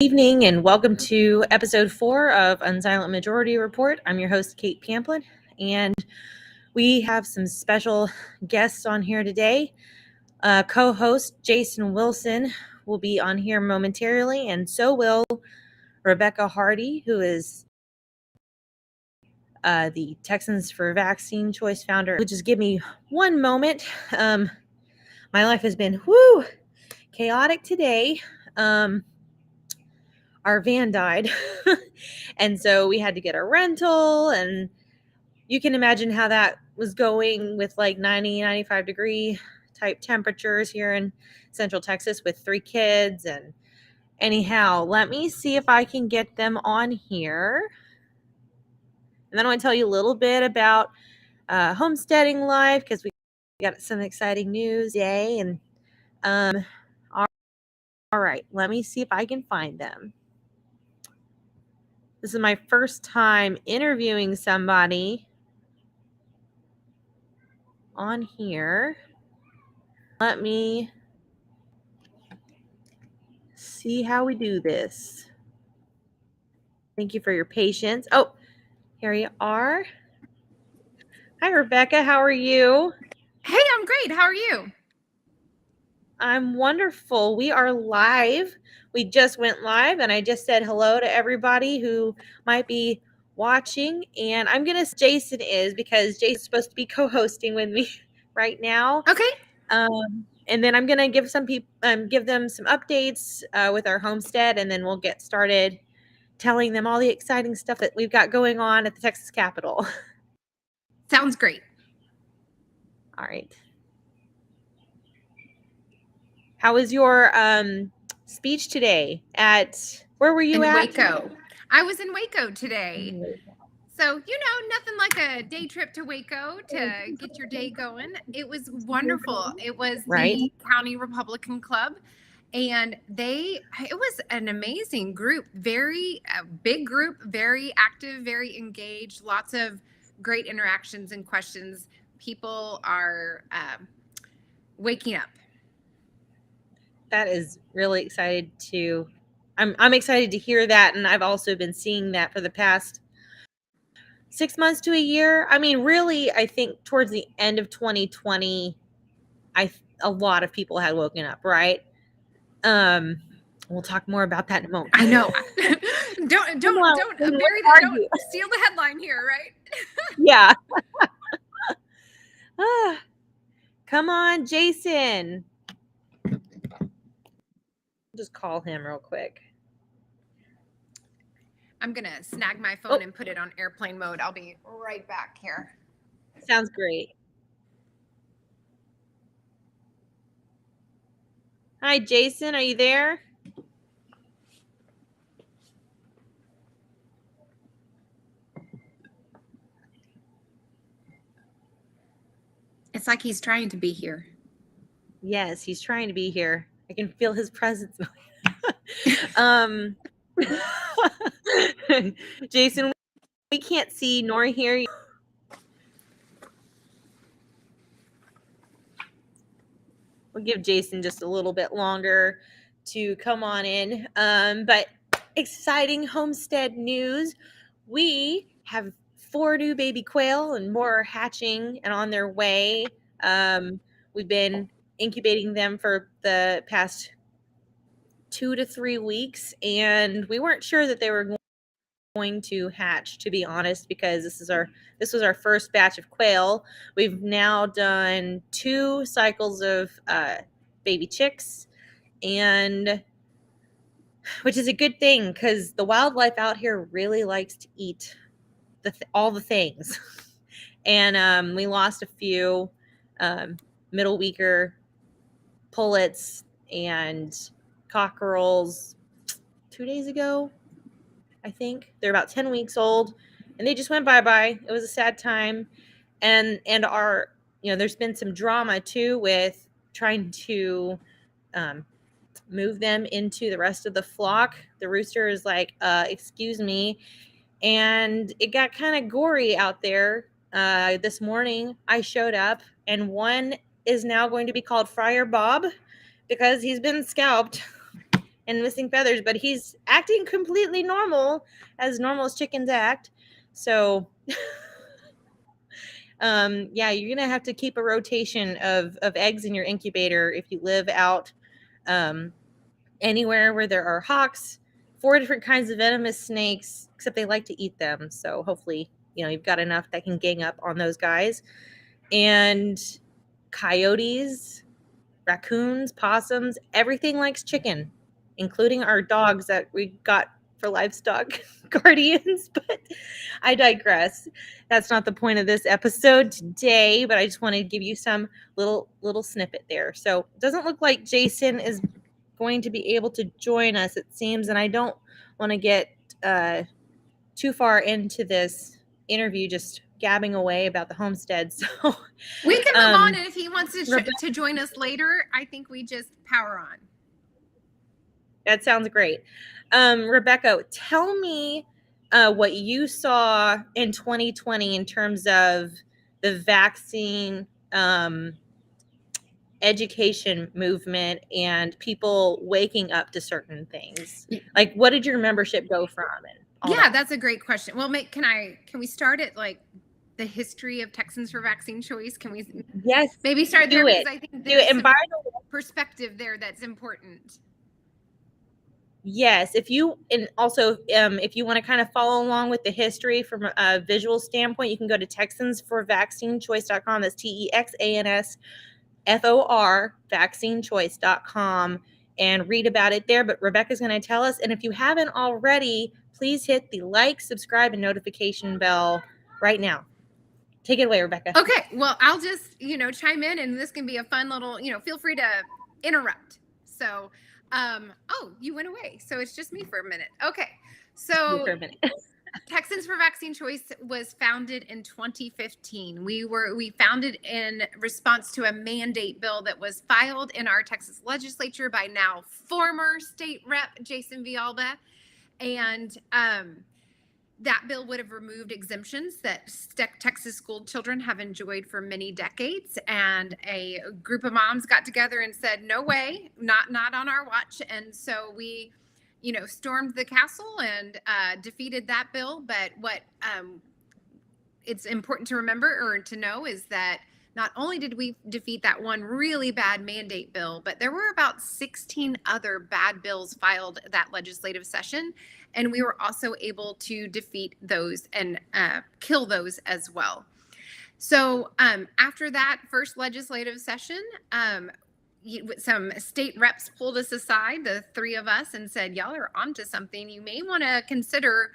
Evening and welcome to episode 4 of Unsilent Majority Report. I'm your host, CASHAPP, and we have some special guests on here today. Co-host Jason Wilson will be on here momentarily, and so will Rebecca Hardy, who is the Texans for Vaccine Choice founder. Just give me one moment. My life has been chaotic today. Our van died and so we had to get a rental, and you can imagine how that was going with like 95 degree type temperatures here in Central Texas with 3 kids. And anyhow, let me see if I can get them on here, and then I want to tell you a little bit about homesteading life, because we got some exciting news today. And all right, let me see if I can find them. This is my first time interviewing somebody on here. Let me see how we do this. Thank you for your patience. Oh, here you are. Hi, Rebecca. How are you? Hey, I'm great. How are you? I'm wonderful. We are live. We just went live, and I just said hello to everybody who might be watching. And I'm going to Jason is, because Jason's supposed to be co-hosting with me right now. Okay. And then I'm going to give give them some updates with our homestead, and then we'll get started telling them all the exciting stuff that we've got going on at the Texas Capitol. Sounds great. All right. How was your speech today? Where were you in at? Waco. I was in Waco today. So, nothing like a day trip to Waco to get your day going. It was wonderful. It was the County Republican Club, and it was an amazing group, very big group, very active, very engaged, lots of great interactions and questions. People are waking up. That is really excited to. I'm excited to hear that, and I've also been seeing that for the past 6 months to a year. I mean, really, I think towards the end of 2020, a lot of people had woken up, right? We'll talk more about that in a moment. I know. don't bury that. Don't steal the headline here, right? Yeah. Come on, Jason. Just call him real quick. I'm going to snag my phone and put it on airplane mode. I'll be right back here. Sounds great. Hi, Jason. Are you there? It's like he's trying to be here. Yes, he's trying to be here. I can feel his presence. Jason, we can't see nor hear you. We'll give Jason just a little bit longer to come on in. But exciting homestead news. We have 4 new baby quail, and more are hatching and on their way. We've been incubating them for the past 2 to 3 weeks, and we weren't sure that they were going to hatch, to be honest, because this was our first batch of quail. We've now done 2 cycles of baby chicks, and which is a good thing, because the wildlife out here really likes to eat all the things. And we lost a few middle weeker pullets and cockerels 2 days ago, I think. They're about 10 weeks old, and they just went bye-bye. It was a sad time. And our, there's been some drama too with trying to move them into the rest of the flock. The rooster is like, excuse me. And it got kind of gory out there. This morning I showed up, and one is now going to be called Friar Bob because he's been scalped. and missing feathers, but he's acting completely normal as chickens act. So yeah, you're gonna have to keep a rotation of eggs in your incubator if you live out anywhere where there are hawks. 4 different kinds of venomous snakes, except they like to eat them. So hopefully, you've got enough that can gang up on those guys. And coyotes, raccoons, possums, everything likes chicken, including our dogs that we got for livestock guardians. But I digress. That's not the point of this episode today, but I just wanted to give you some little snippet there. So it doesn't look like Jason is going to be able to join us, it seems, and I don't want to get too far into this interview just gabbing away about the homestead. So we can move on, and if he wants to join us later, I think we just power on. That sounds great. Rebecca, tell me what you saw in 2020 in terms of the vaccine education movement and people waking up to certain things. Like, what did your membership go from? And that's a great question. Well, can we start at like the history of Texans for Vaccine Choice? Can we maybe start there? Because I think there's some perspective there that's important. Yes, if you if you want to kind of follow along with the history from a visual standpoint, you can go to TexansForVaccineChoice.com. That's TEXANSFOR vaccinechoice.com and read about it there. But Rebecca's going to tell us, and if you haven't already, please hit the like, subscribe, and notification bell right now. Take it away, Rebecca. Okay, well, I'll just chime in, and this can be a fun little feel free to interrupt. So oh, you went away. So it's just me for a minute. Okay. So Texans for Vaccine Choice was founded in 2015. We founded in response to a mandate bill that was filed in our Texas legislature by now former state rep Jason Villalba. And that bill would have removed exemptions that Texas school children have enjoyed for many decades. And a group of moms got together and said, no way, not on our watch. And so we, stormed the castle and defeated that bill. But what it's important to remember or to know is that not only did we defeat that one really bad mandate bill, but there were about 16 other bad bills filed that legislative session. And we were also able to defeat those and kill those as well. So after that first legislative session, some state reps pulled us aside, the three of us, and said, y'all are onto something. You may want to consider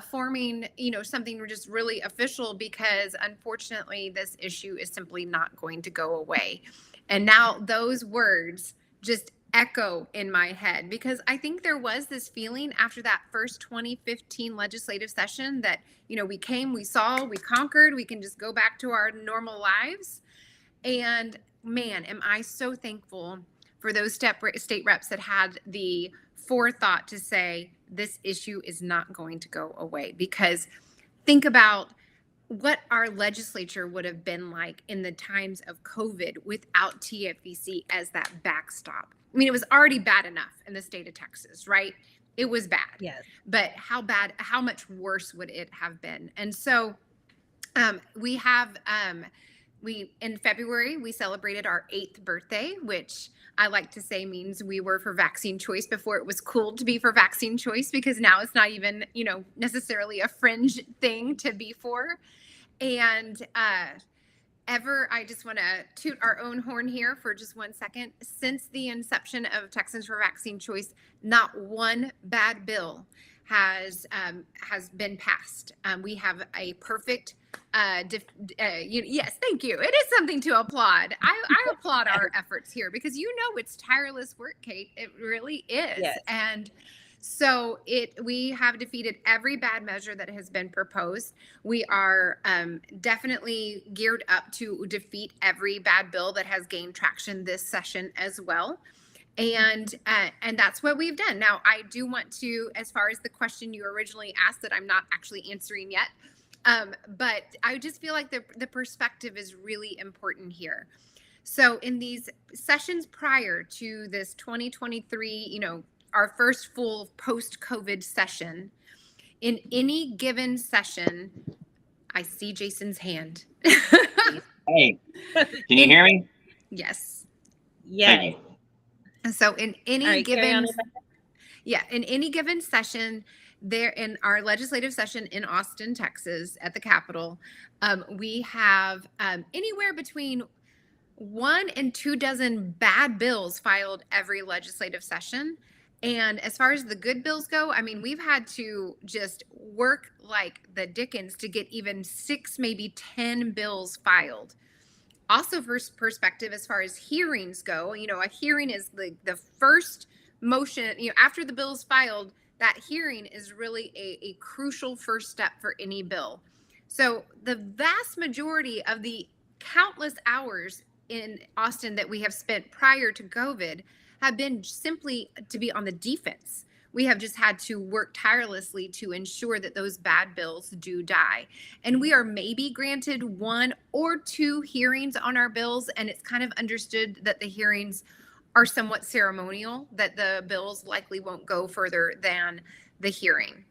forming, something just really official, because unfortunately this issue is simply not going to go away. And now those words just echo in my head, because I think there was this feeling after that first 2015 legislative session that, we came, we saw, we conquered, we can just go back to our normal lives. And man, am I so thankful for those state reps that had the forethought to say, this issue is not going to go away. Because think about what our legislature would have been like in the times of COVID without TFVC as that backstop. I mean, it was already bad enough in the state of Texas, right? It was bad. Yes. But how much worse would it have been? And so in February, we celebrated our 8th birthday, which I like to say means we were for vaccine choice before it was cool to be for vaccine choice, because now it's not even, necessarily a fringe thing to be for. And I just want to toot our own horn here for just 1 second. Since the inception of Texans for Vaccine Choice, not one bad bill has been passed. We have a perfect yes, thank you. It is something to applaud. I applaud our efforts here, because it's tireless work, Kate. It really is. Yes. And so we have defeated every bad measure that has been proposed. We are definitely geared up to defeat every bad bill that has gained traction this session as well. And that's what we've done. Now, I do want to, as far as the question you originally asked that I'm not actually answering yet, but I just feel like the perspective is really important here. So in these sessions prior to this 2023, our first full post-COVID session. In any given session, I see Jason's hand. Hey, can you hear me? Yes. Yes. Thank you. And so in any given session there in our legislative session in Austin, Texas at the Capitol, we have anywhere between 1 and 2 dozen bad bills filed every legislative session. And as far as the good bills go, I mean, we've had to just work like the dickens to get even 6, maybe 10 bills filed. Also, for perspective, as far as hearings go, a hearing is the first motion, after the bill is filed, that hearing is really a crucial first step for any bill. So the vast majority of the countless hours in Austin that we have spent prior to COVID have been simply to be on the defense. We have just had to work tirelessly to ensure that those bad bills do die. And we are maybe granted 1 or 2 hearings on our bills, and it's kind of understood that the hearings are somewhat ceremonial, that the bills likely won't go further than the hearing.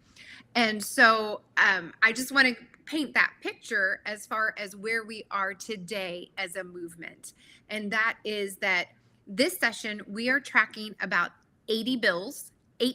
And so I just want to paint that picture as far as where we are today as a movement. And that is that this session, we are tracking about 80 bills, 80.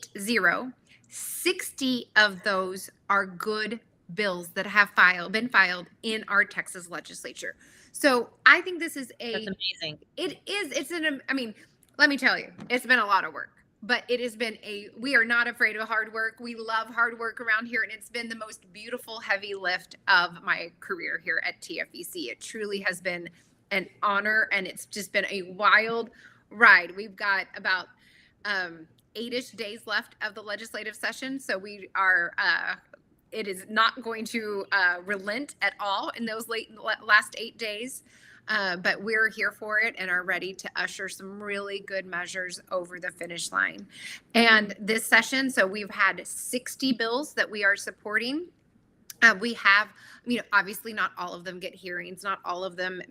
60 of those are good bills that have been filed in our Texas legislature. So I think this is That's amazing. Let me tell you, it's been a lot of work. But it has been we are not afraid of hard work. We love hard work around here, and it's been the most beautiful heavy lift of my career here at TFEC. It truly has been an honor, and it's just been a wild ride. We've got about 8-ish days left of the legislative session, so we are it is not going to relent at all in those last 8 days. But we're here for it and are ready to usher some really good measures over the finish line. And this session, so we've had 60 bills that we are supporting. We have, obviously not all of them get hearings, not all of them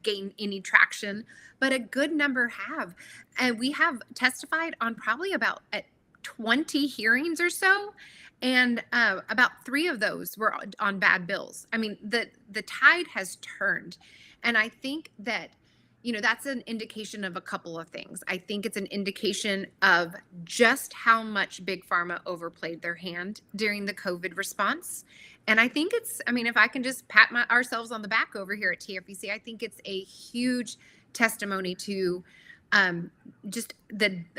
gain any traction, but a good number have. And we have testified on probably about 20 hearings or so. And about 3 of those were on bad bills. I mean, the tide has turned. And I think that, that's an indication of a couple of things. I think it's an indication of just how much Big Pharma overplayed their hand during the COVID response. And I think if I can just pat ourselves on the back over here at TFEC, I think it's a huge testimony to just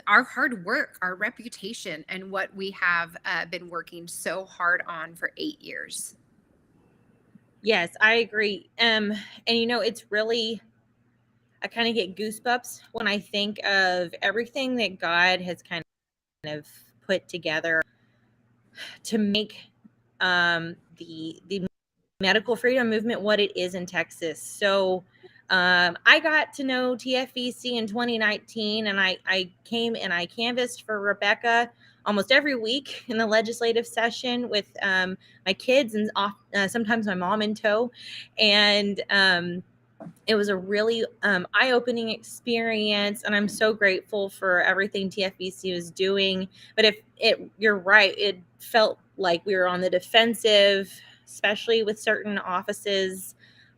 our hard work, our reputation, and what we have been working so hard on for 8 years. Yes, I agree. And it's really, I kind of get goosebumps when I think of everything that God has kind of put together to make the medical freedom movement what it is in Texas. So I got to know TFEC in 2019, and I came and I canvassed for Rebecca almost every week in the legislative session with my kids and sometimes my mom in tow. And it was a really eye-opening experience, and I'm so grateful for everything TFEC was doing. But you're right, it felt like we were on the defensive, especially with certain offices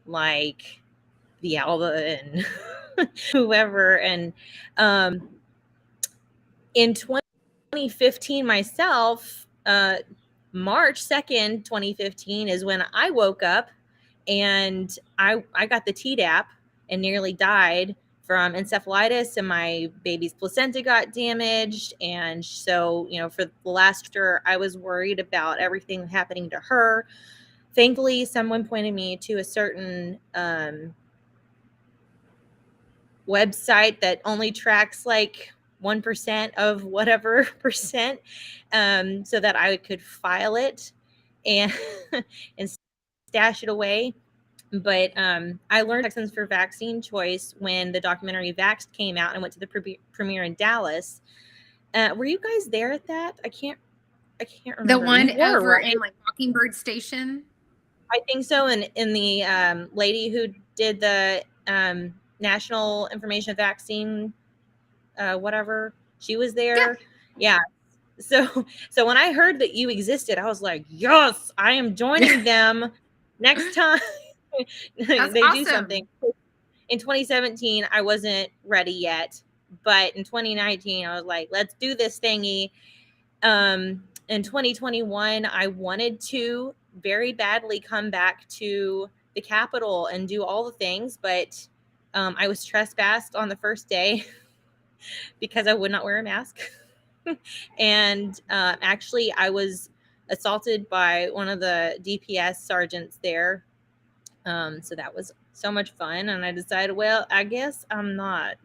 like the Alba and whoever. And in 2015 myself, March 2nd, 2015 is when I woke up and I got the Tdap and nearly died from encephalitis, and my baby's placenta got damaged. And so, for the last year, I was worried about everything happening to her. Thankfully, someone pointed me to a certain website that only tracks like 1% of whatever percent, so that I could file it and and stash it away. But I learned Texans for Vaccine Choice when the documentary Vaxxed came out, and went to the premiere in Dallas. Were you guys there at that? I can't remember. The one over in like Mockingbird Station? I think so. And the lady who did the National Information Vaccine, whatever, she was there. Yeah. So when I heard that you existed, I was like, yes, I am joining them next time That's they do awesome. something. In 2017, I wasn't ready yet, but in 2019, I was like, let's do this thingy. In 2021, I wanted to very badly come back to the Capitol and do all the things, but I was trespassed on the first day because I would not wear a mask. And actually, I was assaulted by one of the DPS sergeants there. So that was so much fun. And I decided, well, I guess I'm not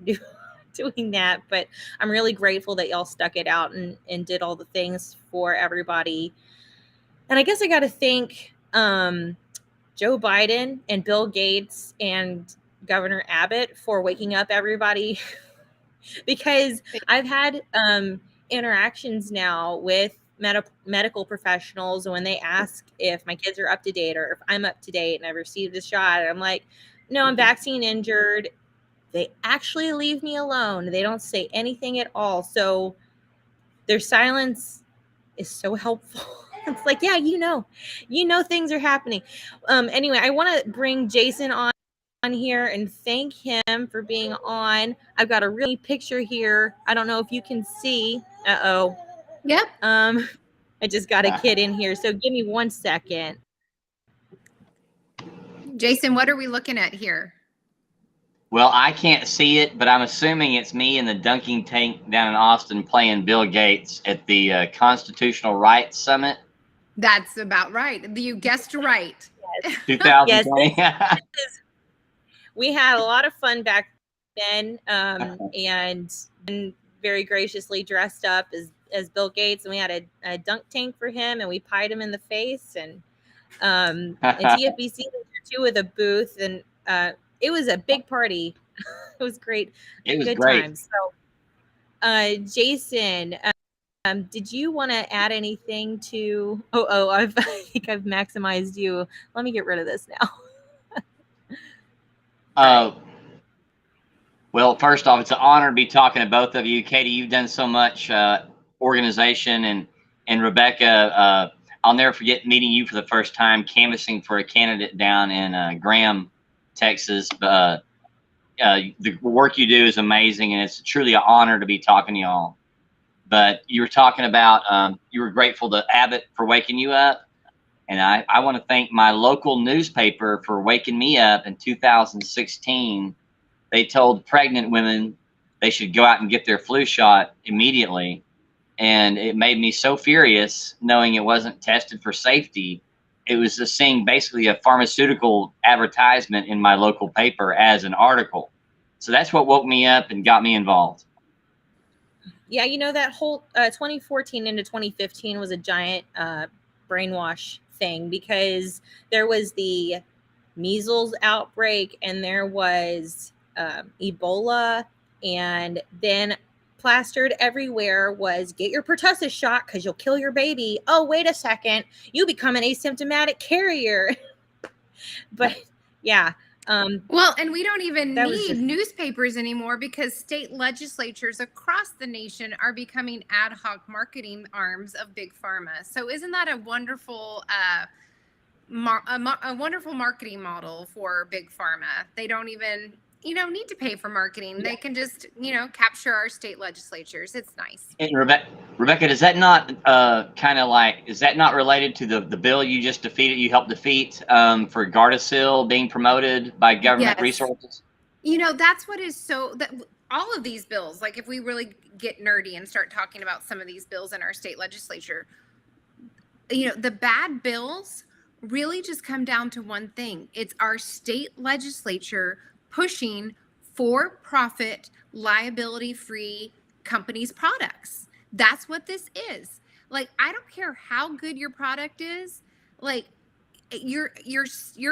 doing that, but I'm really grateful that y'all stuck it out and did all the things for everybody. And I guess I got to thank Joe Biden and Bill Gates and Governor Abbott for waking up everybody because I've had interactions now with medical professionals when they ask if my kids are up to date or if I'm up to date and I've received a shot. I'm like, no, I'm vaccine injured. They actually leave me alone. They don't say anything at all. So their silence is so helpful. It's like, yeah, you know things are happening. Anyway, I want to bring Jason on here and thank him for being on. I've got a really picture here. I don't know if you can see. Uh-oh. Yep. I just got a kid in here, so give me 1 second. Jason, what are we looking at here? Well, I can't see it, but I'm assuming it's me in the dunking tank down in Austin playing Bill Gates at the Constitutional Rights Summit. That's about right. You guessed right. 2020. Yes, we had a lot of fun back then, and very graciously dressed up as Bill Gates, and we had a dunk tank for him, and we pied him in the face, and TFBC was there too with a booth, and it was a big party. It was great. It was Good great. times. So, Jason, did you want to add anything to? I think I've maximized you. Let me get rid of this now. Well, first off, it's an honor to be talking to both of you. Katie, you've done so much organization, and Rebecca, I'll never forget meeting you for the first time, canvassing for a candidate down in Graham, Texas. The work you do is amazing, and it's truly an honor to be talking to y'all. But you were talking about you were grateful to Abbott for waking you up. And I want to thank my local newspaper for waking me up in 2016. They told pregnant women they should go out and get their flu shot immediately. And it made me so furious knowing it wasn't tested for safety. It was just seeing basically a pharmaceutical advertisement in my local paper as an article. So that's what woke me up and got me involved. Yeah, that whole 2014 into 2015 was a giant brainwash thing because there was the measles outbreak and there was Ebola, and then plastered everywhere was get your pertussis shot because you'll kill your baby. Oh, wait a second, you become an asymptomatic carrier. But yeah. Well, and we don't even need newspapers anymore because state legislatures across the nation are becoming ad hoc marketing arms of Big Pharma. So isn't that a wonderful a wonderful marketing model for Big Pharma? They don't even need to pay for marketing. They can just capture our state legislatures. It's nice. And Rebecca, does that not is that not related to the bill you just defeated? You helped defeat for Gardasil being promoted by government resources. That's what is so that all of these bills, like if we really get nerdy and start talking about some of these bills in our state legislature, the bad bills really just come down to one thing. It's our state legislature pushing for-profit, liability-free companies' products. That's what this is. Like, I don't care how good your product is. Like, your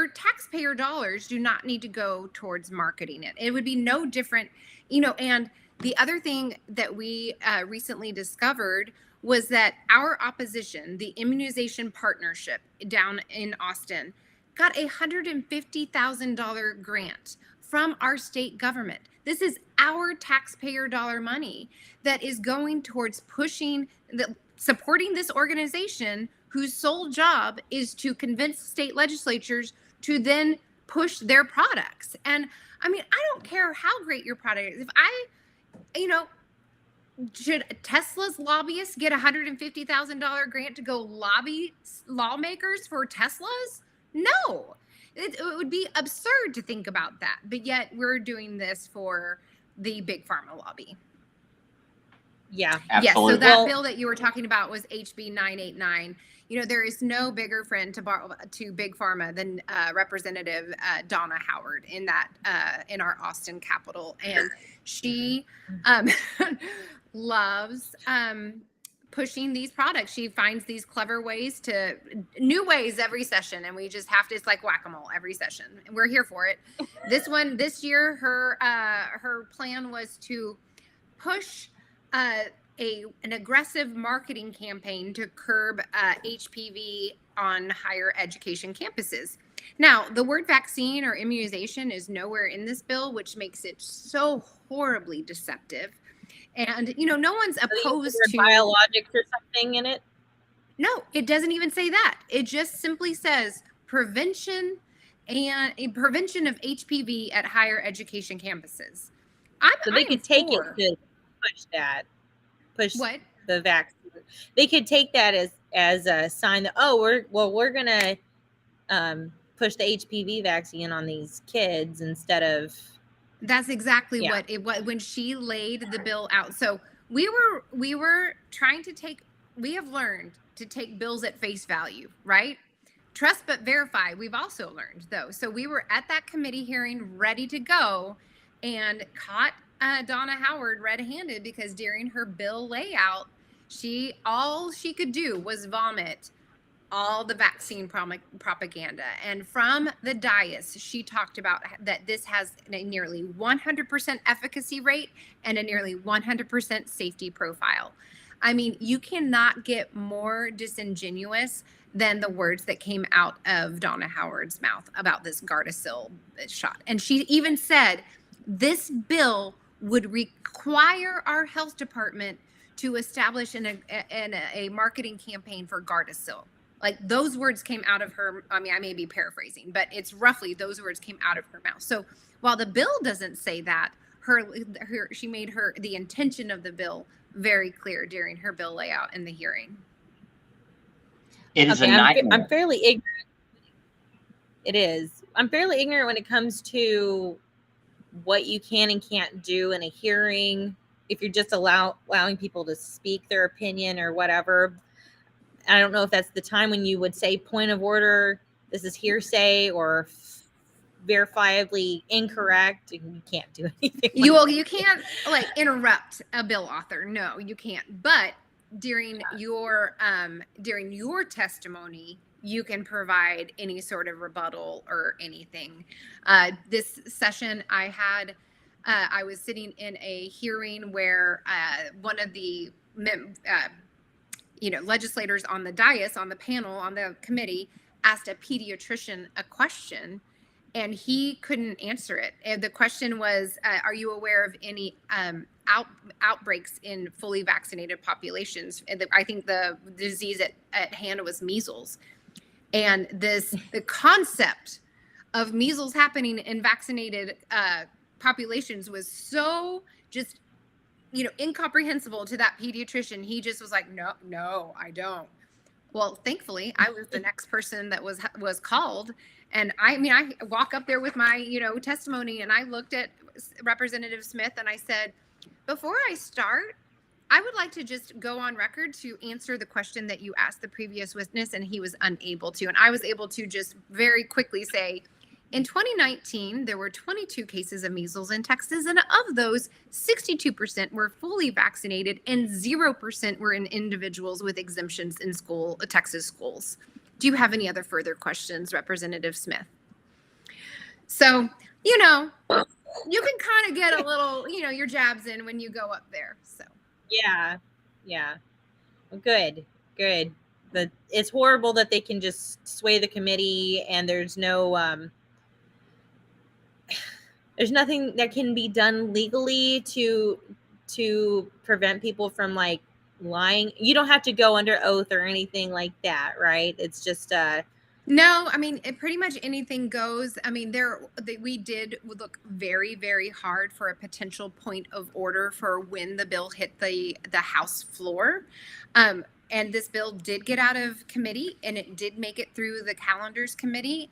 taxpayer dollars do not need to go towards marketing it. It would be no different, and the other thing that we recently discovered was that our opposition, the Immunization Partnership down in Austin, got a $150,000 grant from our state government. This is our taxpayer dollar money that is going towards supporting this organization whose sole job is to convince state legislatures to then push their products. And I mean, I don't care how great your product is. Should Tesla's lobbyists get a $150,000 grant to go lobby lawmakers for Teslas? No. It would be absurd to think about that. But yet we're doing this for the big pharma lobby. Yeah, absolutely. Yes, so that bill that you were talking about was HB 989. There is no bigger friend to big pharma than Representative Donna Howard in our Austin Capitol, and she loves pushing these products. She finds these clever ways new ways every session, and we just have to. It's like whack-a-mole every session, and we're here for it. This year, her plan was to push an aggressive marketing campaign to curb HPV on higher education campuses. Now, the word vaccine or immunization is nowhere in this bill, which makes it so horribly deceptive. And, no one's opposed to biologics or something in it. No, it doesn't even say that. It just simply says prevention of HPV at higher education campuses. So they could take it to push that. Push what? The vaccine. They could take that as a sign that we're gonna push the HPV vaccine on these kids instead of. That's exactly what it was when she laid the bill out. So we were trying to we have learned to take bills at face value, right? Trust but verify. We've also learned though. So we were at that committee hearing ready to go and caught Donna Howard red-handed because during her bill layout, all she could do was vomit all the vaccine propaganda. And from the dais, she talked about that this has a nearly 100% efficacy rate and a nearly 100% safety profile. I mean, you cannot get more disingenuous than the words that came out of Donna Howard's mouth about this Gardasil shot. And she even said, this bill would require our health department to establish a marketing campaign for Gardasil. Like those words came out of her. I mean, I may be paraphrasing, but it's roughly those words came out of her mouth. So while the bill doesn't say that, she made the intention of the bill very clear during her bill layout in the hearing. It is a nightmare. I'm fairly ignorant. It is. I'm fairly ignorant when it comes to what you can and can't do in a hearing. If you're just allowing people to speak their opinion or whatever. I don't know if that's the time when you would say point of order, this is hearsay or verifiably incorrect, and you can't do anything. You can't interrupt a bill author. No, you can't. But during your testimony, you can provide any sort of rebuttal or anything. This session I was sitting in a hearing where one of the legislators on the dais, on the panel, on the committee, asked a pediatrician a question, and he couldn't answer it. And the question was, are you aware of any outbreaks in fully vaccinated populations? And I think the disease at hand was measles. And the concept of measles happening in vaccinated populations was so just incomprehensible to that pediatrician. He just was like, no, I don't. Well, thankfully, I was the next person that was called. And I walk up there with my, testimony, and I looked at Representative Smith and I said, before I start, I would like to just go on record to answer the question that you asked the previous witness, and he was unable to. And I was able to just very quickly say, in 2019, there were 22 cases of measles in Texas, and of those, 62% were fully vaccinated and 0% were in individuals with exemptions in Texas schools. Do you have any other further questions, Representative Smith? So, you can kind of get a little, your jabs in when you go up there. So. Yeah. Well, good. But it's horrible that they can just sway the committee and there's no There's nothing that can be done legally to prevent people from like lying. You don't have to go under oath or anything like that, right? It's just No, I mean, pretty much anything goes. I mean, we did look very, very hard for a potential point of order for when the bill hit the House floor. And this bill did get out of committee, and it did make it through the calendars committee.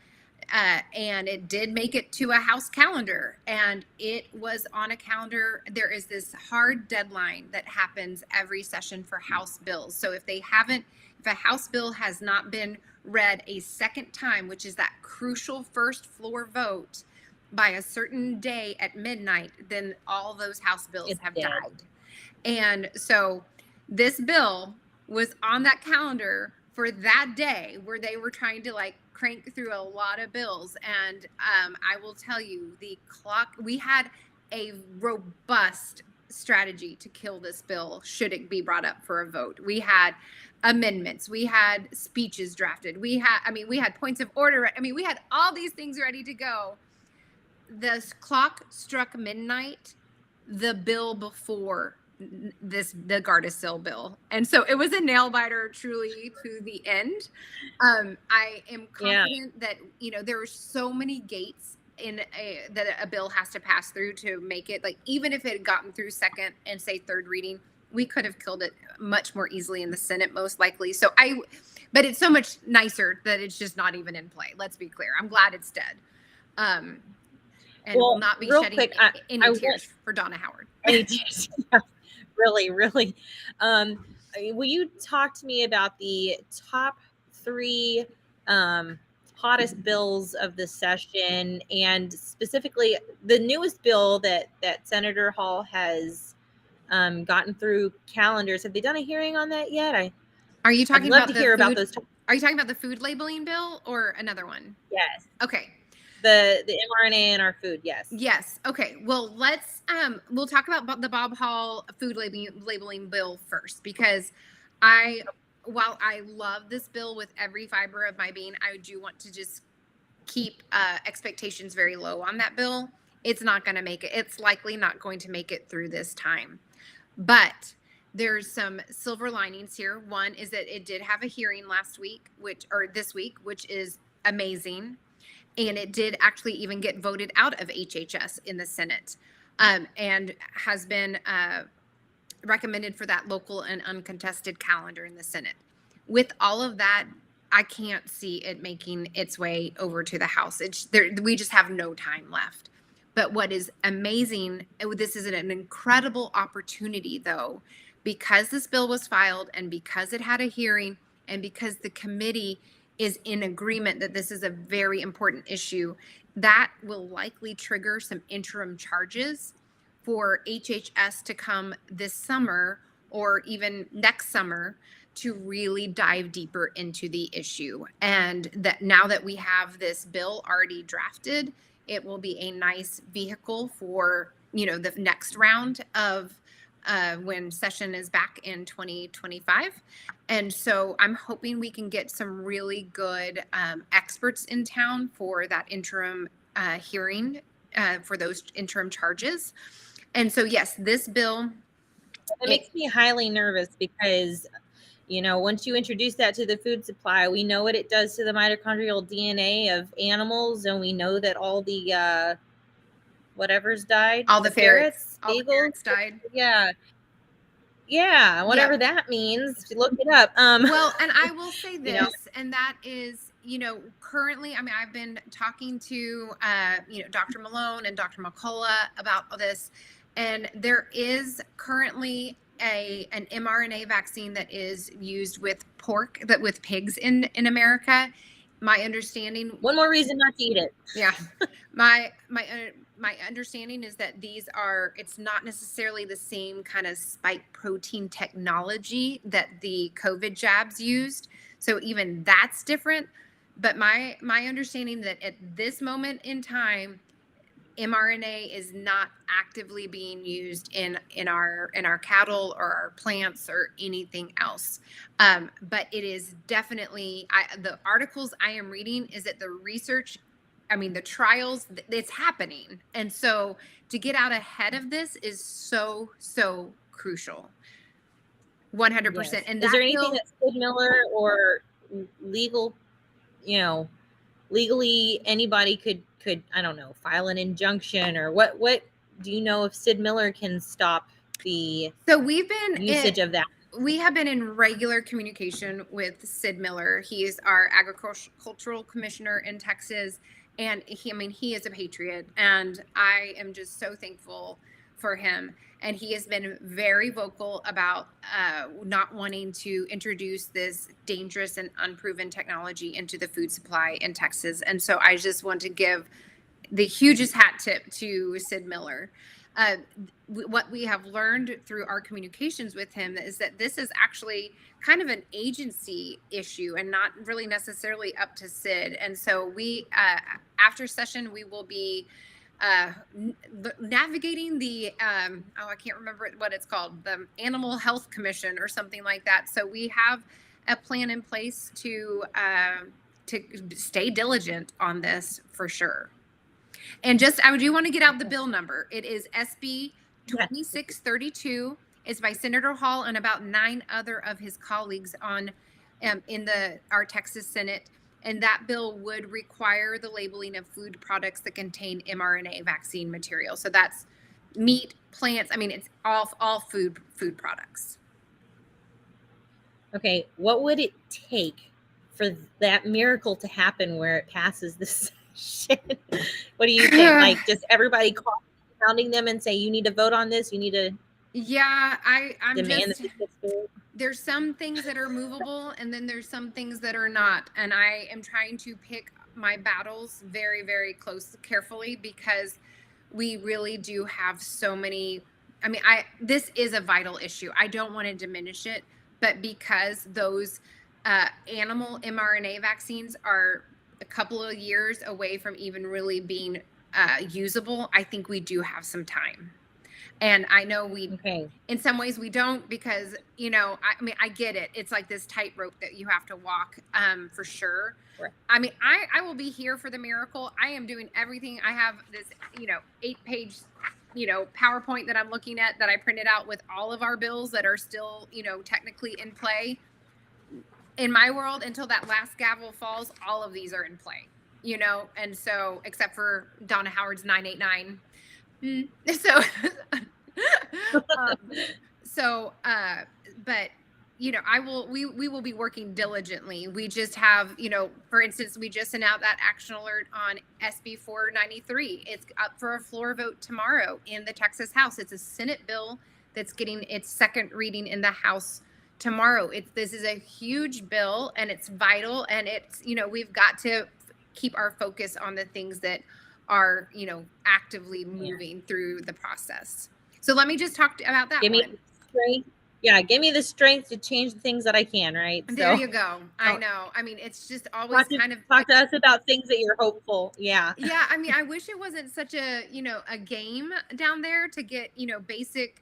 And it did make it to a House calendar, and it was on a calendar. There is this hard deadline that happens every session for House bills. So if a House bill has not been read a second time, which is that crucial first floor vote, by a certain day at midnight, then all those House bills have died. And so this bill was on that calendar for that day where they were trying to like crank through a lot of bills. And I will tell you, we had a robust strategy to kill this bill should it be brought up for a vote. We had amendments, we had speeches drafted, we had points of order. I mean, we had all these things ready to go. The clock struck midnight the bill before the Gardasil bill, and so it was a nail biter truly to the end. I am confident that there are so many gates that a bill has to pass through to make it, like, even if it had gotten through second and say third reading, we could have killed it much more easily in the Senate, most likely. But it's so much nicer that it's just not even in play. Let's be clear. I'm glad it's dead. And will not be shedding any tears for Donna Howard. Really. Will you talk to me about the top 3 hottest bills of the session, and specifically the newest bill that Senator Hall has gotten through calendars? Have they done a hearing on that yet? Are you talking about those? Are you talking about the food labeling bill or another one? Yes. Okay. The mRNA in our food, yes. Yes. Okay. Well, let's we'll talk about the Bob Hall food labeling bill first, because while I love this bill with every fiber of my being, I do want to just keep expectations very low on that bill. It's not going to make it. It's likely not going to make it through this time. But there's some silver linings here. One is that it did have a hearing this week, which is amazing. And it did actually even get voted out of HHS in the Senate, and has been recommended for that local and uncontested calendar in the Senate. With all of that, I can't see it making its way over to the House. We just have no time left. But what is amazing, this is an incredible opportunity, though, because this bill was filed and because it had a hearing and because the committee is in agreement that this is a very important issue, that will likely trigger some interim charges for HHS to come this summer or even next summer to really dive deeper into the issue. And that now that we have this bill already drafted, it will be a nice vehicle for the next round of when session is back in 2025. And so I'm hoping we can get some really good experts in town for that interim hearing for those interim charges. And so, yes, this bill. It makes me highly nervous because, once you introduce that to the food supply, we know what it does to the mitochondrial DNA of animals. And we know that all the whatever's died. All the ferrets, eagles, all the ferrets died. Yeah, whatever that means. Look it up. Well, and I will say this, and that is, currently, I've been talking to, Dr. Malone and Dr. McCullough about this, and there is currently an mRNA vaccine that is used with with pigs in America. My understanding. One more reason not to eat it. Yeah, my understanding is that it's not necessarily the same kind of spike protein technology that the COVID jabs used. So even that's different. But my understanding that at this moment in time, mRNA is not actively being used in our cattle or our plants or anything else. But it is definitely, the articles I am reading is that the research I mean, the trials, it's happening. And so to get out ahead of this is so, so crucial. 100%. Yes. And is there that anything bill, that Sid Miller or legal, legally anybody could I don't know, file an injunction, or what do you know if Sid Miller can stop the so we've been usage of that? We have been in regular communication with Sid Miller. He is our agricultural commissioner in Texas, and he is a patriot, and I am just so thankful for him. And he has been very vocal about not wanting to introduce this dangerous and unproven technology into the food supply in Texas. And so I just want to give the hugest hat tip to Sid Miller. What we have learned through our communications with him is that this is actually kind of an agency issue and not really necessarily up to Sid. And so we, after session, we will be navigating the, I can't remember what it's called, the Animal Health Commission or something like that. So we have a plan in place to stay diligent on this for sure. And I do want to get out the bill number. It is SB 2632. It's by Senator Hall and about 9 other of his colleagues in our Texas Senate. And that bill would require the labeling of food products that contain mRNA vaccine material. So that's meat, plants. I mean, it's all food products. Okay, what would it take for that miracle to happen where it passes this shit? What do you think? Like, just everybody pounding them and say, you need to vote on this, you need to I'm demand just, there's some things that are movable and then there's some things that are not, and I am trying to pick my battles very, very carefully, because we really do have so many. I mean, this is a vital issue. I don't want to diminish it, but because those animal mRNA vaccines are a couple of years away from even really being usable, I think we do have some time. And I know in some ways we don't, because, I mean, I get it. It's like this tightrope that you have to walk for sure. Right. I mean, I will be here for the miracle. I am doing everything. I have this, 8-page, PowerPoint that I'm looking at that I printed out with all of our bills that are still, technically in play. In my world, until that last gavel falls, all of these are in play, and so, except for Donna Howard's 989. But we will be working diligently. We just have, for instance, we just sent out that action alert on SB 493. It's up for a floor vote tomorrow in the Texas House. It's a Senate bill that's getting its second reading in the House tomorrow. This is a huge bill, and it's vital, and it's, we've got to keep our focus on the things that are, actively moving through the process. So let me just talk about that. Give me the strength to change the things that I can, right? There you go. I know. I mean, it's just always talk to us about things that you're hopeful. Yeah. Yeah. I mean, I wish it wasn't such a game down there to get, basic,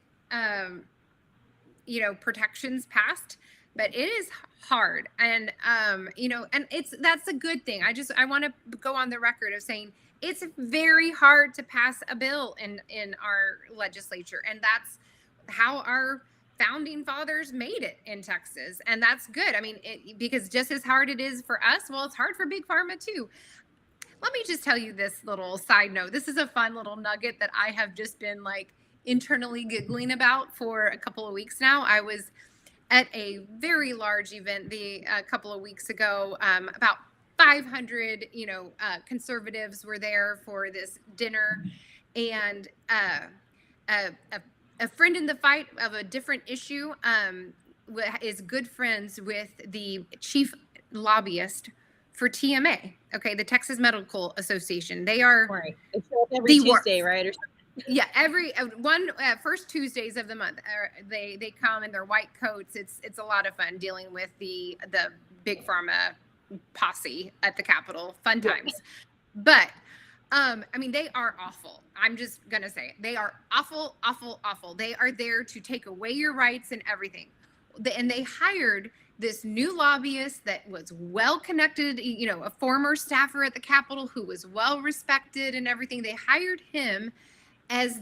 protections passed, but it is hard. And, and that's a good thing. I want to go on the record of saying it's very hard to pass a bill in our legislature. And that's how our founding fathers made it in Texas. And that's good. I mean, because just as hard it is for us, well, it's hard for Big Pharma too. Let me just tell you this little side note. This is a fun little nugget that I have just been internally giggling about for a couple of weeks now. I was at a very large event a couple of weeks ago. About 500, conservatives were there for this dinner, and a friend in the fight of a different issue is good friends with the chief lobbyist for TMA. Okay, the Texas Medical Association. They are every Tuesday, right? Or something. Yeah, every first Tuesdays of the month, they come in their white coats. It's a lot of fun dealing with the Big Pharma posse at the Capitol. Fun times. But I mean, they are awful. I'm just gonna say it. They are awful, awful, awful. They are there to take away your rights and everything. And they hired this new lobbyist that was well connected, you know, a former staffer at the Capitol who was well respected and everything. They hired him as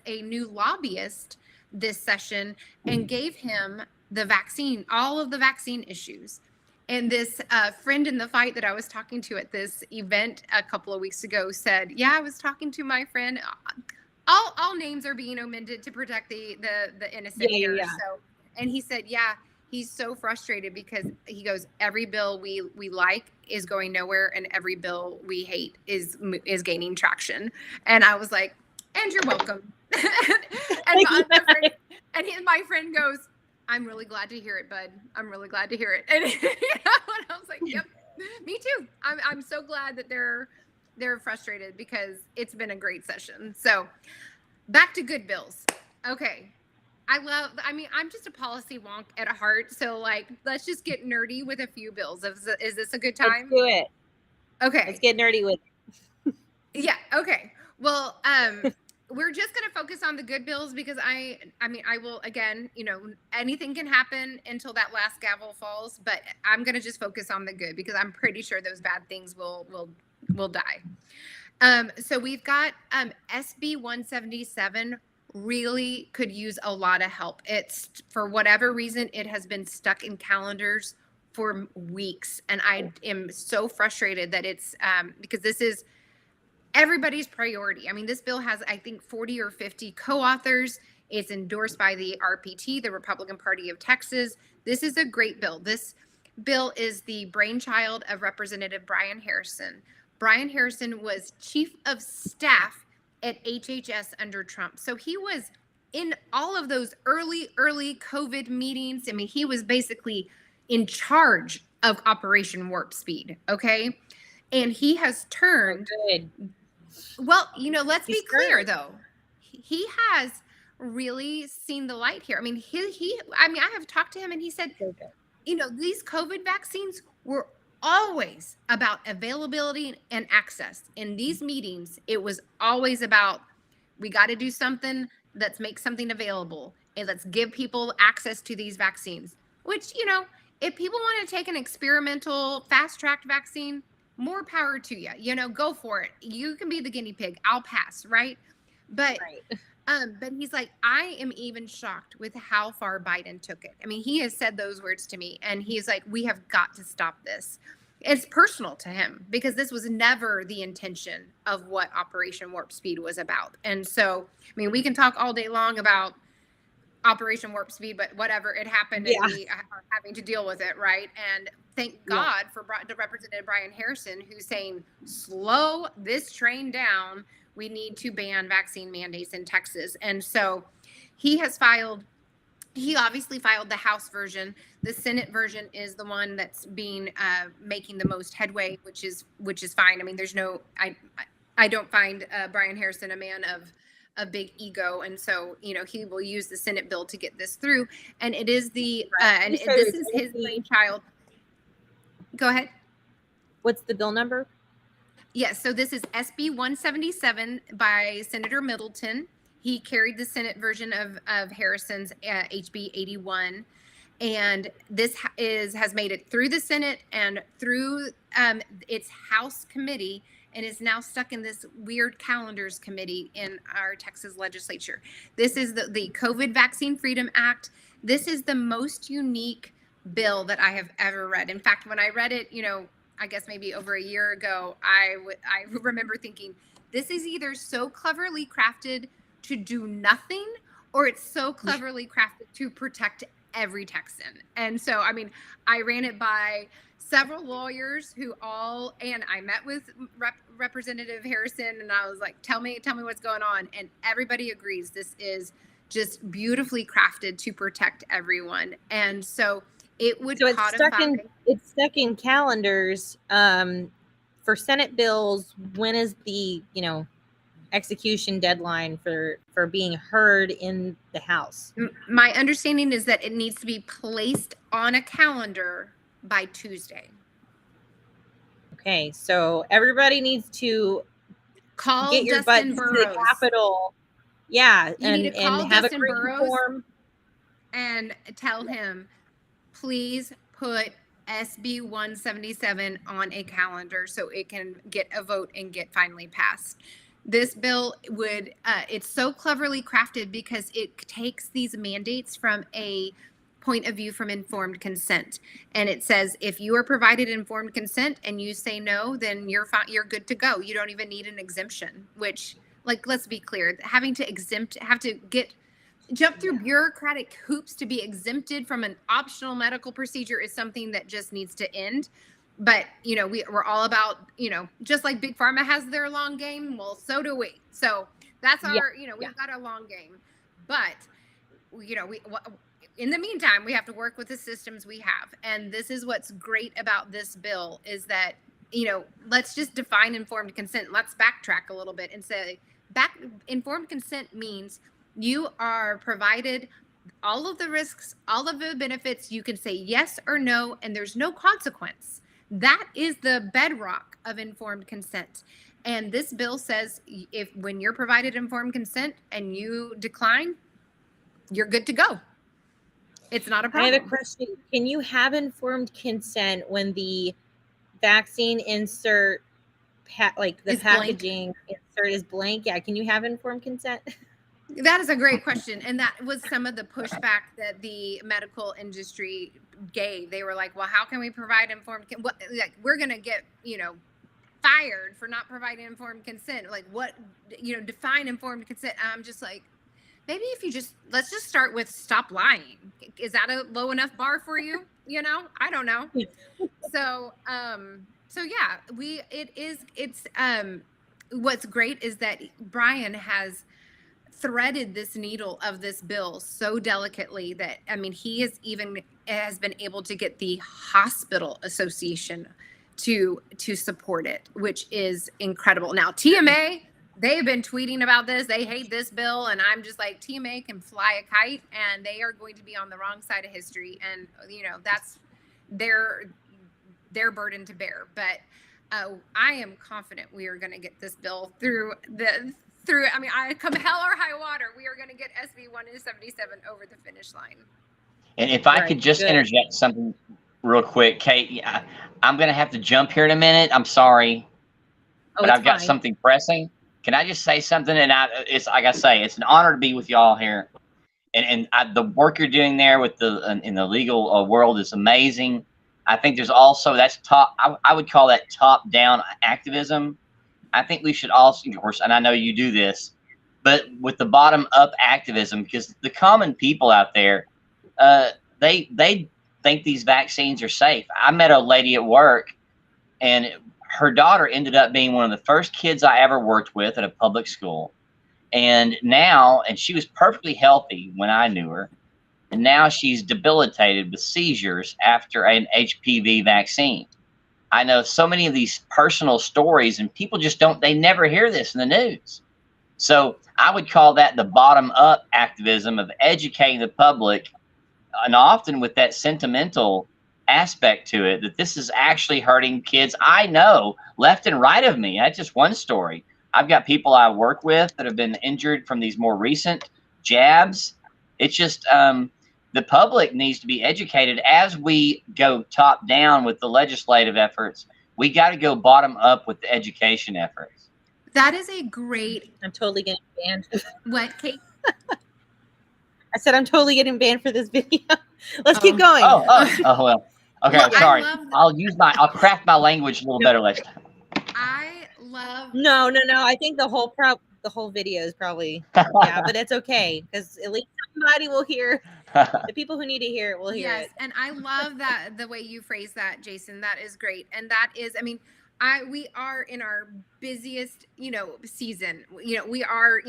a new lobbyist this session and gave him the vaccine, all of the vaccine issues. And this friend in the fight that I was talking to at this event a couple of weeks ago said, yeah, I was talking to my friend. All names are being omitted to protect the innocent here. Yeah. So, and he said, yeah, he's so frustrated because he goes, every bill we like is going nowhere, and every bill we hate is gaining traction. And I was like, and you're welcome. and my friend goes, I'm really glad to hear it, bud. I'm really glad to hear it. And, you know, and I was like, yep, me too. I'm so glad that they're frustrated because it's been a great session. So back to good bills. Okay. I'm just a policy wonk at heart. So like, let's just get nerdy with a few bills. Is this a good time? Let's do it. Okay. Let's get nerdy with it. Yeah. Okay. Well, we're just going to focus on the good bills because I will, again, you know, anything can happen until that last gavel falls, but I'm going to just focus on the good because I'm pretty sure those bad things will die. So we've got SB 177 really could use a lot of help. It's, for whatever reason, it has been stuck in calendars for weeks. And I am so frustrated that it's because this is everybody's priority. I mean, this bill has, I think, 40 or 50 co-authors. It's endorsed by the RPT, the Republican Party of Texas. This is a great bill. This bill is the brainchild of Representative Brian Harrison. Brian Harrison was chief of staff at HHS under Trump. So he was in all of those early COVID meetings. I mean, he was basically in charge of Operation Warp Speed. Okay. And he has turned. Good. Well, you know, let's be clear though. He has really seen the light here. I mean, I have talked to him and he said, you know, these COVID vaccines were always about availability and access. In these meetings, it was always about, we got to do something, let's make something available and let's give people access to these vaccines, which, you know, if people want to take an experimental fast-tracked vaccine, more power to you, you know, go for it. You can be the guinea pig. I'll pass. Right. But he's like, I am even shocked with how far Biden took it. I mean, he has said those words to me and he's like, we have got to stop this. It's personal to him because this was never the intention of what Operation Warp Speed was about. And so, I mean, we can talk all day long about Operation Warp Speed, but whatever, it happened and we are having to deal with it. Right. And thank God for the Representative Brian Harrison, who's saying, slow this train down. We need to ban vaccine mandates in Texas. And so he obviously filed the House version. The Senate version is the one that's being making the most headway, which is fine. I mean, I don't find Brian Harrison a man of a big ego, and so, you know, he will use the Senate bill to get this through. And it is this is his brainchild. Go ahead. What's the bill number? Yes, so this is SB 177 by Senator Middleton. He carried the Senate version of Harrison's HB 81, and this has made it through the Senate and through its House committee, and is now stuck in this weird calendars committee in our Texas legislature. This is the COVID Vaccine Freedom Act. This is the most unique bill that I have ever read. In fact, when I read it, you know, I guess maybe over a year ago, I remember thinking, this is either so cleverly crafted to do nothing, or it's so cleverly crafted to protect every Texan. And so, I mean, I ran it by several lawyers and I met with Representative Harrison, and I was like, tell me what's going on. And everybody agrees this is just beautifully crafted to protect everyone. And so it would codify. It's stuck in calendars for Senate bills. When is the, you know, execution deadline for being heard in the House? My understanding is that it needs to be placed on a calendar by Tuesday. Okay, so everybody needs to get your butt to the Capitol. Yeah, and have a great form and tell him, please put SB 177 on a calendar so it can get a vote and get finally passed. This bill would, it's so cleverly crafted because it takes these mandates from a point of view from informed consent. And it says, if you are provided informed consent and you say no, then you're good to go. You don't even need an exemption, which, like, let's be clear, having to jump through bureaucratic hoops to be exempted from an optional medical procedure is something that just needs to end. But, we're all about, just like Big Pharma has their long game, well, so do we. So that's our, we've got a long game. But, in the meantime, we have to work with the systems we have. And this is what's great about this bill is that, let's just define informed consent. Let's backtrack a little bit and say informed consent means you are provided all of the risks, all of the benefits. You can say yes or no, and there's no consequence. That is the bedrock of informed consent. And this bill says when you're provided informed consent and you decline, you're good to go. It's not a problem. I have a question. Can you have informed consent when the vaccine insert, the packaging insert is blank? Yeah. Can you have informed consent? That is a great question. And that was some of the pushback that the medical industry gave. They were like, well, how can we provide informed consent? We're going to get, fired for not providing informed consent. Like, what, define informed consent. I'm just like, maybe if let's just start with stop lying. Is that a low enough bar for you? I don't know. So yeah, what's great is that Brian has threaded this needle of this bill so delicately that, he has been able to get the hospital association to support it, which is incredible. Now, TMA, they've been tweeting about this. They hate this bill. And I'm just like, TMA can fly a kite and they are going to be on the wrong side of history. And, that's their burden to bear. But I am confident we are going to get this bill through. I come hell or high water, we are going to get SB 177 over the finish line. And if I could just interject something real quick, Kate, I'm going to have to jump here in a minute. I'm sorry, but I've got something pressing. Can I just say something? And it's like I say, it's an honor to be with y'all here. And the work you're doing there with in the legal world is amazing. I think there's also, that's I would call that top-down activism. I think we should also, of course, and I know you do this, but with the bottom-up activism, because the common people out there, they think these vaccines are safe. I met a lady at work, and her daughter ended up being one of the first kids I ever worked with at a public school. And she was perfectly healthy when I knew her. And now she's debilitated with seizures after an HPV vaccine. I know so many of these personal stories, and people just they never hear this in the news. So I would call that the bottom up activism of educating the public, and often with that sentimental aspect to it, that this is actually hurting kids I know left and right of me. That's just one story. I've got people I work with that have been injured from these more recent jabs. It's just, the public needs to be educated. As we go top down with the legislative efforts, we got to go bottom up with the education efforts. That is a great. I'm totally getting banned. What, Kate? I said I'm totally getting banned for this video. Let's keep going. Oh well. Okay, well, sorry. I'll craft my language a little better next time. I love. No. I think the whole video is probably but it's okay because at least somebody will hear. The people who need to hear it will hear it. Yes, and I love that the way you phrase that, Jason. That is great, and that is, we are in our busiest, season. We are,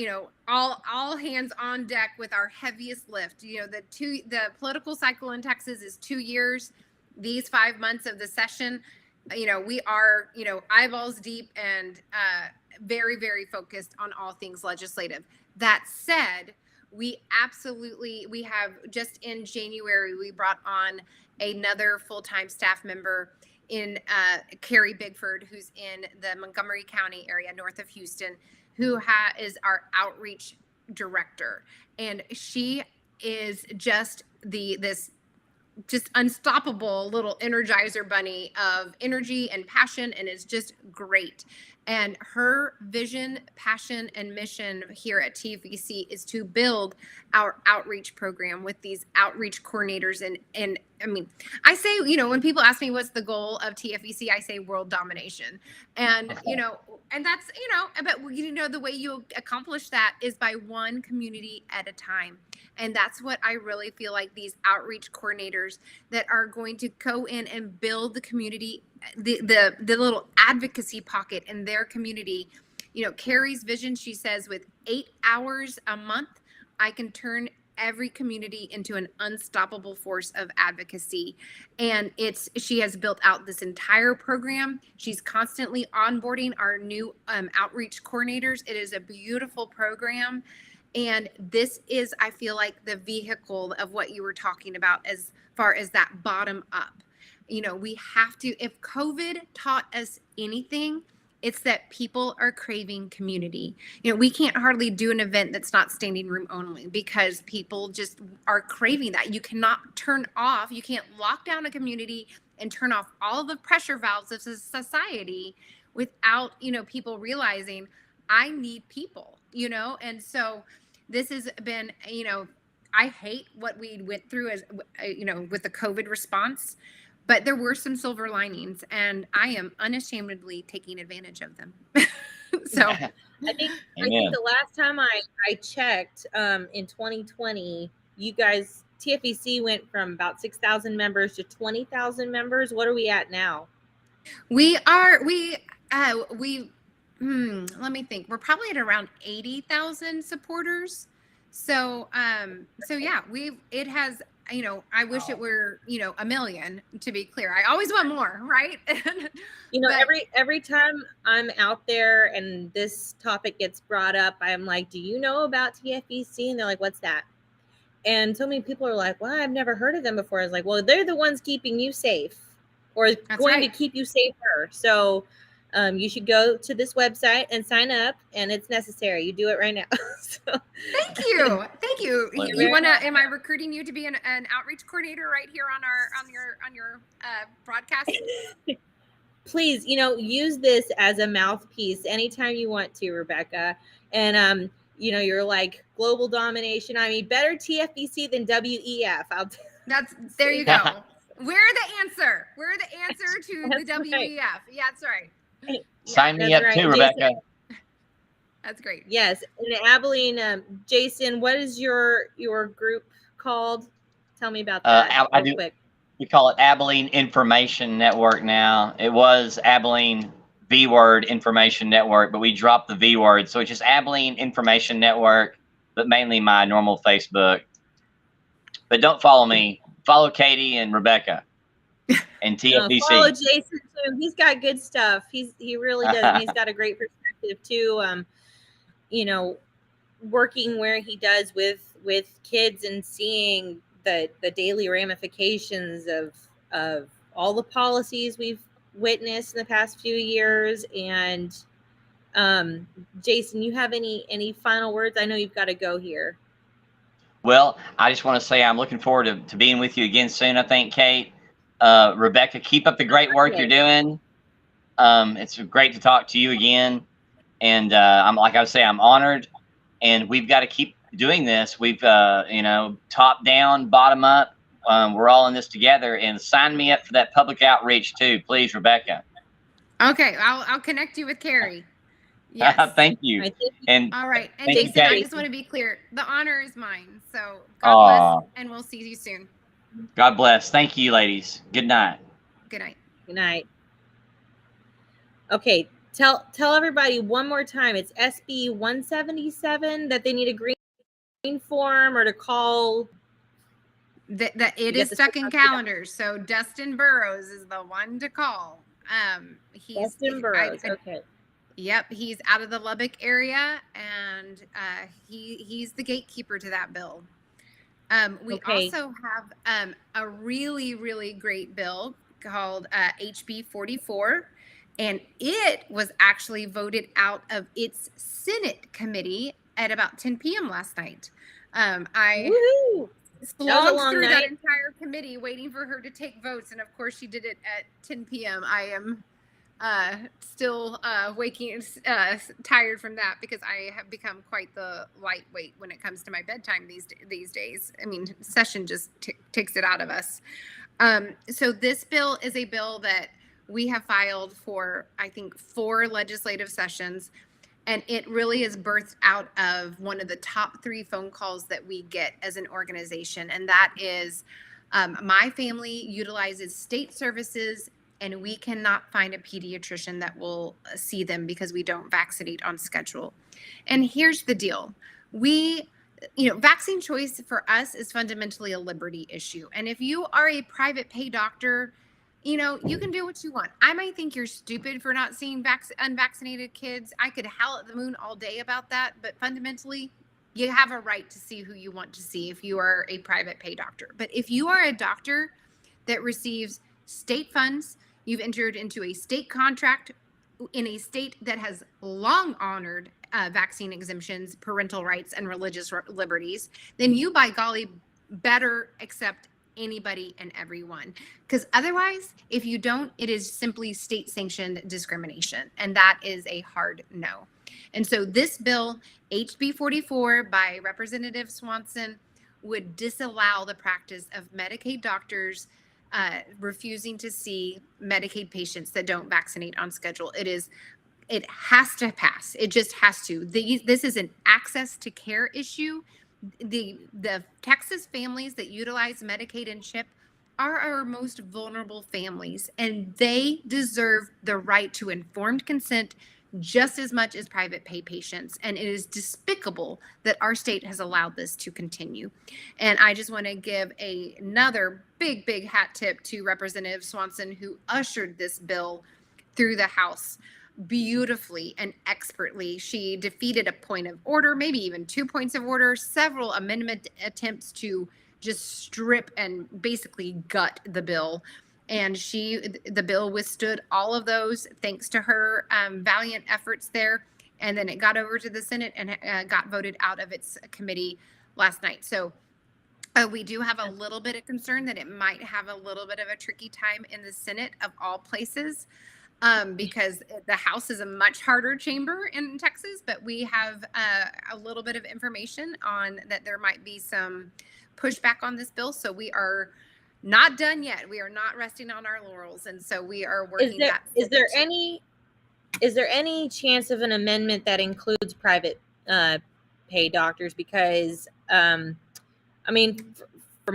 all hands on deck with our heaviest lift. The political cycle in Texas is 2 years. These 5 months of the session, we are, eyeballs deep and very, very focused on all things legislative. That said, we have just in January, we brought on another full-time staff member in Carrie Bigford, who's in the Montgomery County area north of Houston, who is our outreach director. And she is just this just unstoppable little energizer bunny of energy and passion, and is just great. And her vision, passion, and mission here at TFEC is to build our outreach program with these outreach coordinators. And I mean, I say, you know, when people ask me what's the goal of TFEC, I say world domination. And, you know, and that's, you know, but you know, the way you accomplish that is by one community at a time. And that's what I really feel like these outreach coordinators that are going to go in and build the community, the little advocacy pocket in their community. You know, Carrie's vision, she says, with 8 hours a month, I can turn every community into an unstoppable force of advocacy. And she has built out this entire program. She's constantly onboarding our new outreach coordinators. It is a beautiful program. And this is, I feel like, the vehicle of what you were talking about as far as that bottom up. You know, we have to, if COVID taught us anything, it's that people are craving community. You know, we can't hardly do an event that's not standing room only because people just are craving that. You cannot turn off, you can't lock down a community and turn off all the pressure valves of society without, you know, people realizing I need people, you know? And so this has been, you know, I hate what we went through as, you know, with the COVID response, but there were some silver linings, and I am unashamedly taking advantage of them. So I think the last time I checked, in 2020, you guys, TFEC went from about 6,000 members to 20,000 members. What are we at now? let me think. We're probably at around 80,000 supporters. So, yeah, it has, you know, I wish it were, you know, 1 million, to be clear. I always want more, right? You know, every time I'm out there and this topic gets brought up, I'm like, do you know about TFEC? And they're like, what's that? And so many people are like, well, I've never heard of them before. I was like, well, they're the ones keeping you safe, or going to keep you safer. So you should go to this website and sign up, and it's necessary. You do it right now. So. Thank you. You want to? Am I recruiting you to be an outreach coordinator right here on your broadcast? Please, you know, use this as a mouthpiece anytime you want to, Rebecca. And you know, you're like global domination. I mean, better TFEC than WEF. There you go. We're the answer. We're the answer to the WEF. Right. Yeah, that's right. Sign me up too, Rebecca. Jason. That's great. Yes. In Abilene, Jason, what is your group called? Tell me about that real quick. We call it Abilene Information Network now. It was Abilene V-Word Information Network, but we dropped the V-word. So it's just Abilene Information Network, but mainly my normal Facebook. But don't follow me. Follow Katie and Rebecca and TFEC. Follow Jason too. He's got good stuff. He really does. And he's got a great perspective too. You know, working where he does with kids and seeing the daily ramifications of all the policies we've witnessed in the past few years. And Jason, you have any final words? I know you've got to go here. Well, I just want to say I'm looking forward to being with you again soon. I think, Kate, Rebecca, keep up the great work you're doing. It's great to talk to you again. And I'm honored, and we've got to keep doing this. We've, you know, top down, bottom up. We're all in this together. And sign me up for that public outreach too, please, Rebecca. Okay, I'll connect you with Carrie. Yes. Thank you. And all right. And Jason, I just want to be clear. The honor is mine. So God bless, and we'll see you soon. God bless. Thank you, ladies. Good night. Good night. Good night. Okay. Tell everybody one more time. It's SB 177 that they need a green form, or to call. That it is stuck in calendars. So Dustin Burrows is the one to call. Dustin Burrows. Okay. Yep, he's out of the Lubbock area, and he's the gatekeeper to that bill. We also have a really, really great bill called HB 44, and it was actually voted out of its Senate committee at about 10 p.m. last night. slogged long through night. that entire committee waiting for her to take votes. And of course she did it at 10 p.m. I am still waking tired from that because I have become quite the lightweight when it comes to my bedtime these days. I mean, session just takes it out of us. So this bill is a bill that we have filed for, I think, 4 legislative sessions. And it really is birthed out of one of the top 3 phone calls that we get as an organization. And that is, my family utilizes state services and we cannot find a pediatrician that will see them because we don't vaccinate on schedule. And here's the deal. Vaccine choice for us is fundamentally a liberty issue. And if you are a private pay doctor, you can do what you want. I might think you're stupid for not seeing unvaccinated kids. I could howl at the moon all day about that, but fundamentally, you have a right to see who you want to see if you are a private pay doctor. But if you are a doctor that receives state funds, you've entered into a state contract in a state that has long honored vaccine exemptions, parental rights, and religious liberties, then you, by golly, better accept anybody and everyone. Because otherwise, if you don't, it is simply state sanctioned discrimination. And that is a hard no. And so this bill, HB 44 by Representative Swanson, would disallow the practice of Medicaid doctors refusing to see Medicaid patients that don't vaccinate on schedule. It has to pass. It just has to. This is an access to care issue. The Texas families that utilize Medicaid and CHIP are our most vulnerable families, and they deserve the right to informed consent just as much as private pay patients. And it is despicable that our state has allowed this to continue. And I just want to give another big hat tip to Representative Swanson, who ushered this bill through the House beautifully and expertly. She defeated a point of order, maybe even 2 points of order, several amendment attempts to just strip and basically gut the bill. And the bill withstood all of those thanks to her valiant efforts there. And then it got over to the Senate and got voted out of its committee last night. So we do have a little bit of concern that it might have a little bit of a tricky time in the Senate of all places. Because the House is a much harder chamber in Texas, but we have a little bit of information on that there might be some pushback on this bill. So we are not done yet. We are not resting on our laurels, and so we are working. Is there any chance of an amendment that includes private pay doctors? Because from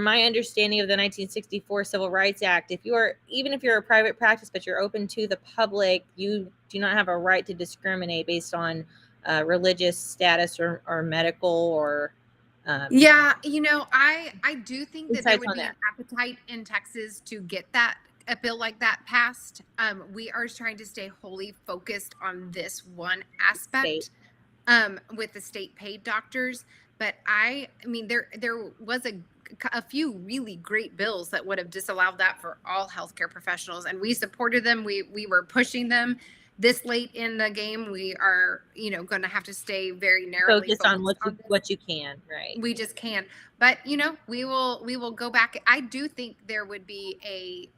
my understanding of the 1964 Civil Rights Act, even if you're a private practice but you're open to the public, you do not have a right to discriminate based on religious status or medical or I do think that there would be an appetite in Texas to get a bill like that passed. We are trying to stay wholly focused on this one aspect with the state paid doctors. But there was a few really great bills that would have disallowed that for all healthcare professionals, and we supported them. We were pushing them. This late in the game, we are going to have to stay very narrowly focused on what you can. Right. We just can. But we will go back. I do think there would be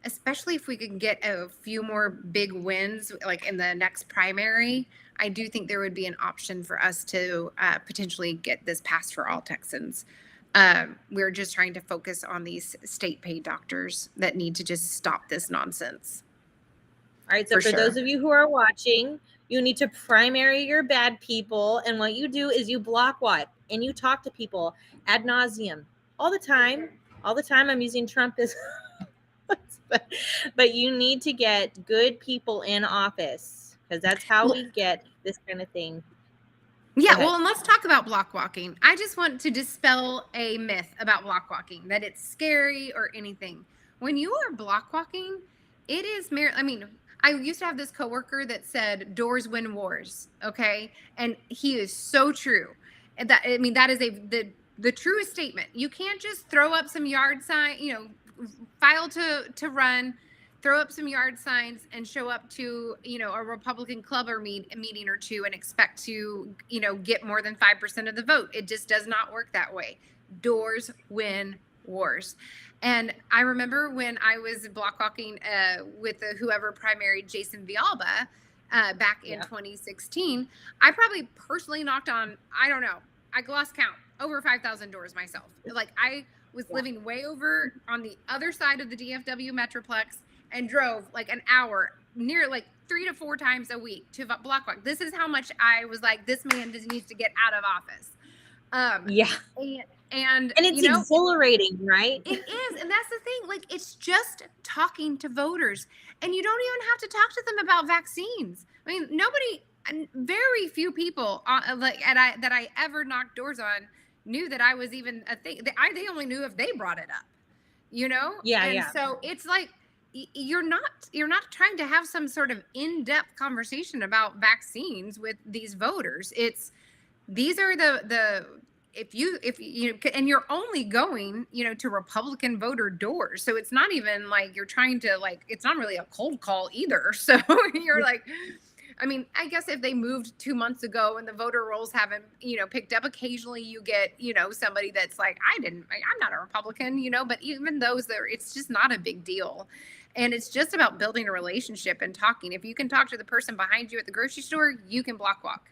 especially if we could get a few more big wins, like in the next primary, I do think there would be an option for us to potentially get this passed for all Texans. We're just trying to focus on these state paid doctors that need to just stop this nonsense. All right. So for those of you who are watching, you need to primary your bad people. And what you do is you block wipe and you talk to people ad nauseum all the time. I'm using Trump as, but you need to get good people in office because that's how we get this kind of thing. Yeah, well, and let's talk about block walking. I just want to dispel a myth about block walking, that it's scary or anything. When you are block walking, it is I used to have this coworker that said doors win wars, okay? And he is so true. That is the truest statement. You can't just throw up some yard sign, file to run, throw up some yard signs and show up to, a Republican club or meeting or two and expect to, get more than 5% of the vote. It just does not work that way. Doors win wars. And I remember when I was block walking with whoever primaried Jason Villalba back in 2016, I probably personally knocked on, I don't know, I lost count, over 5,000 doors myself. Like I was living way over on the other side of the DFW Metroplex and drove like an hour, near like 3 to 4 times a week to block walk. This is how much I was like, this man just needs to get out of office. And it's exhilarating, right? It is. And that's the thing. Like, it's just talking to voters. And you don't even have to talk to them about vaccines. I mean, very few people that I ever knocked doors on knew that I was even a thing. They only knew if they brought it up, So it's like, you're not trying to have some sort of in-depth conversation about vaccines with these voters. These are if you and you're only going to Republican voter doors, so it's not even like you're trying to it's not really a cold call either. So you're like, I mean, I guess if they moved 2 months ago and the voter rolls haven't picked up, occasionally you get somebody that's like, I'm not a Republican, but even those it's just not a big deal. And it's just about building a relationship and talking. If you can talk to the person behind you at the grocery store, you can block walk.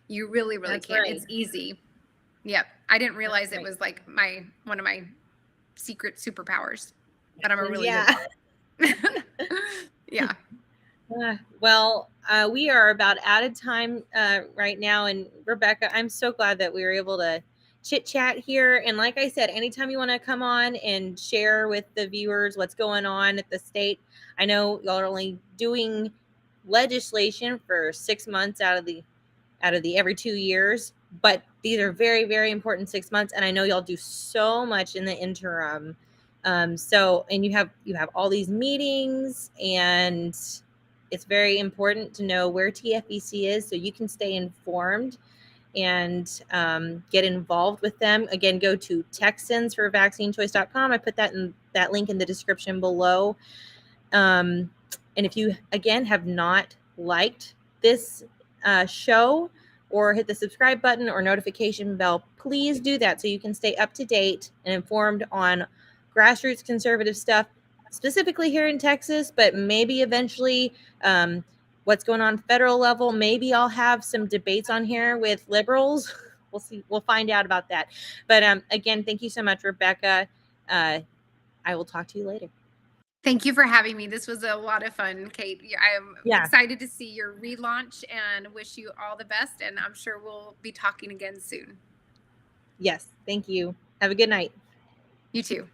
You really can. Right. It's easy. Yep. I didn't realize it was like one of my secret superpowers, but I'm a really good one. Well, we are about out of time right now. And Rebecca, I'm so glad that we were able to chit chat here. And like I said, anytime you want to come on and share with the viewers what's going on at the state. I know y'all are only doing legislation for 6 months out of the every 2 years, but these are very, very important 6 months. And I know y'all do so much in the interim. And you have all these meetings, and it's very important to know where TFEC is so you can stay informed and get involved with them. Again, go to TexansForVaccineChoice.com. I put that link in the description below. And if you, again, have not liked this show or hit the subscribe button or notification bell, please do that so you can stay up to date and informed on grassroots conservative stuff, specifically here in Texas, but maybe eventually what's going on federal level. Maybe I'll have some debates on here with liberals. We'll see. We'll find out about that. But again, thank you so much, Rebecca. I will talk to you later. Thank you for having me. This was a lot of fun, Kate. I'm excited to see your relaunch and wish you all the best. And I'm sure we'll be talking again soon. Yes. Thank you. Have a good night. You too.